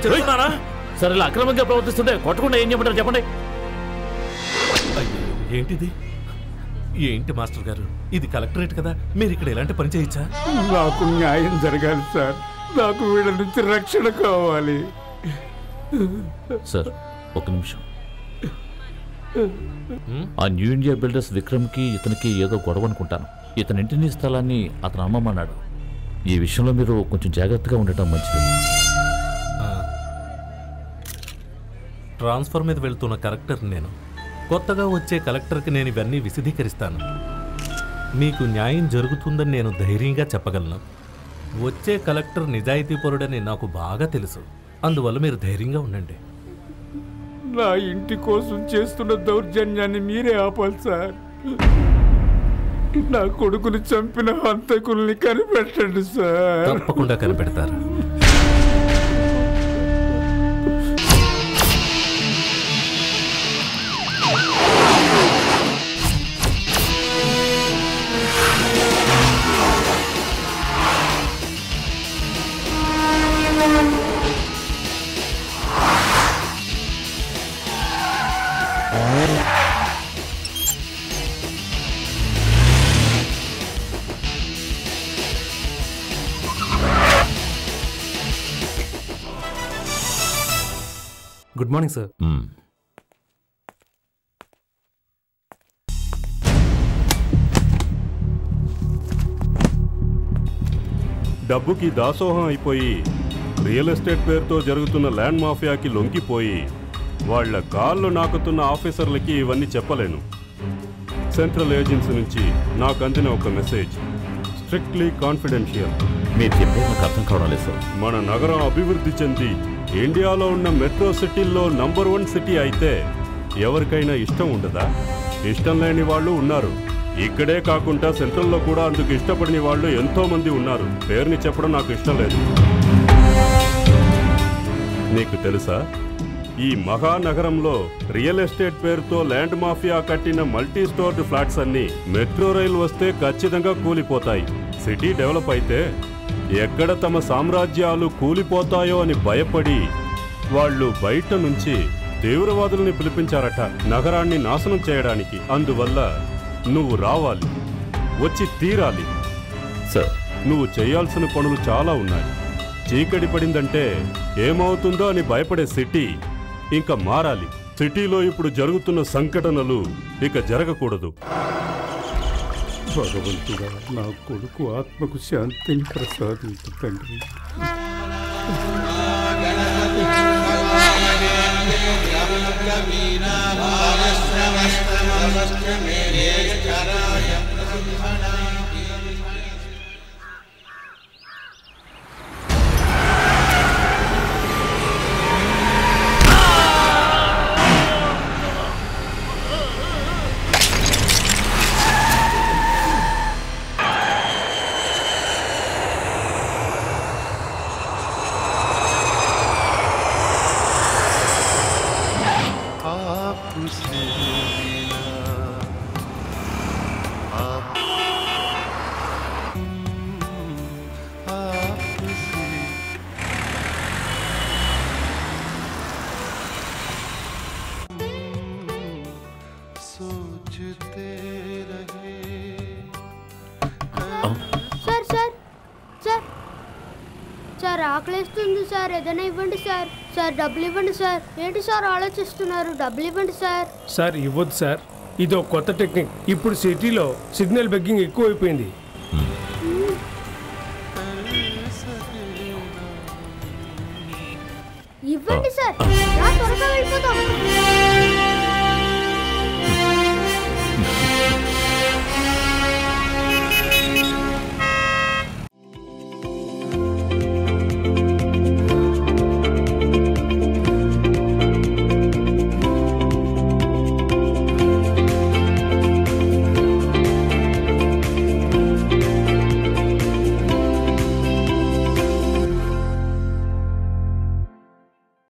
తిరుగుతున్నారా? సరే ఇలా అక్రమంగా ప్రవర్తిస్తుంటే కొట్టకుండా ఏం చెప్పంటారు చెప్పండి. ఏంటిది? ఏంటి మాస్టర్ గారు, ఇది కలెక్టరేట్ కదా, మీరు ఇక్కడ ఎలాంటి పని చేయొచ్చా? నాకు న్యాయం జరగాలి సార్, నాకు వీళ్ళ నుంచి రక్షణ కావాలి సార్. ఒక నిమిషం. ఆ న్యూ ఇండియా బిల్డర్స్ విక్రమ్కి ఇతనికి ఏదో గొడవ అనుకుంటాను. ఇతని ఇంటిని స్థలాన్ని అతను అమ్మమన్నాడు. ఈ విషయంలో మీరు కొంచెం జాగ్రత్తగా ఉండటం మంచిది. ట్రాన్స్ఫర్ మీద వెళ్తున్న కలెక్టర్ నేను. కొత్తగా వచ్చే కలెక్టర్కి నేను ఇవన్నీ విశదీకరిస్తాను. మీకు న్యాయం జరుగుతుందని నేను ధైర్యంగా చెప్పగలను. వచ్చే కలెక్టర్ నిజాయితీపరుడని నాకు బాగా తెలుసు. అందువల్ల మీరు ధైర్యంగా ఉండండి. నా ఇంటి కోసం చేస్తున్న దౌర్జన్యాన్ని మీరే ఆపాలి సార్. నా కొడుకుని చంపిన హంతకుల్ని కనిపెట్టండి సార్. తప్పకుండా కనిపెడతారు. Good morning sir. డబ్బుకి దాసోహం అయిపోయి రియల్ ఎస్టేట్ పేరుతో జరుగుతున్న ల్యాండ్ మాఫియాకి లొంగిపోయి వాళ్ల కాళ్ళు నాకుతున్న ఆఫీసర్లకి ఇవన్నీ చెప్పలేను. సెంట్రల్ ఏజెన్సీ నుంచి నాకు అందిన ఒక మెసేజ్, స్ట్రిక్ట్లీ కాన్ఫిడెన్షియల్. మీరు చెప్పే నాకు అర్థం కావడం లేదు సార్. మన నగరం అభివృద్ధి చెంది ఇండియాలో ఉన్న మెట్రో సిటీల్లో నంబర్ 1 సిటీ అయితే ఎవరికైనా ఇష్టం ఉండదా? ఇష్టం లేని వాళ్ళు ఉన్నారు. ఇక్కడే కాకుండా సెంట్రల్లో కూడా అందుకు ఇష్టపడిన వాళ్ళు ఎంతో మంది ఉన్నారు. పేరుని చెప్పడం నాకు ఇష్టం లేదు. నీకు తెలుసా, ఈ మహానగరంలో రియల్ ఎస్టేట్ పేరుతో ల్యాండ్ మాఫియా కట్టిన మల్టీ స్టోర్డ్ ఫ్లాట్స్ అన్ని మెట్రో రైలు వస్తే ఖచ్చితంగా కూలిపోతాయి. సిటీ డెవలప్ అయితే ఎక్కడ తమ సామ్రాజ్యాలు కూలిపోతాయో అని భయపడి వాళ్ళు బయట నుంచి తీవ్రవాదుల్ని పిలిపించారట నగరాన్ని నాశనం చేయడానికి. అందువల్ల నువ్వు రావాలి, వచ్చి తీరాలి. సార్, నువ్వు చేయాల్సిన పనులు చాలా ఉన్నాయి. చీకటి పడిందంటే ఏమవుతుందో అని భయపడే సిటీ ఇంకా మారాలి. సిటీలో ఇప్పుడు జరుగుతున్న సంఘటనలు ఇక జరగకూడదు. భగవంతుడా, నా కొడుకు ఆత్మకు శాంతిని ప్రసాదించు తండ్రి. సార్ ఆకలిస్తుంది సార్, ఏదైనా ఇవ్వండి సార్. సార్ డబ్బులు ఇవ్వండి సార్. ఏంటి సార్ ఆలోచిస్తున్నారు? డబ్బులు ఇవ్వండి సార్. సార్ ఇవ్వద్దు సార్, ఇదో కొత్త టెక్నిక్. ఇప్పుడు సిటీలో సిగ్నల్ బెగ్గింగ్ ఎక్కువైపోయింది. ఇవ్వండి సార్, త్వరగా వెళ్ళిపోతాం.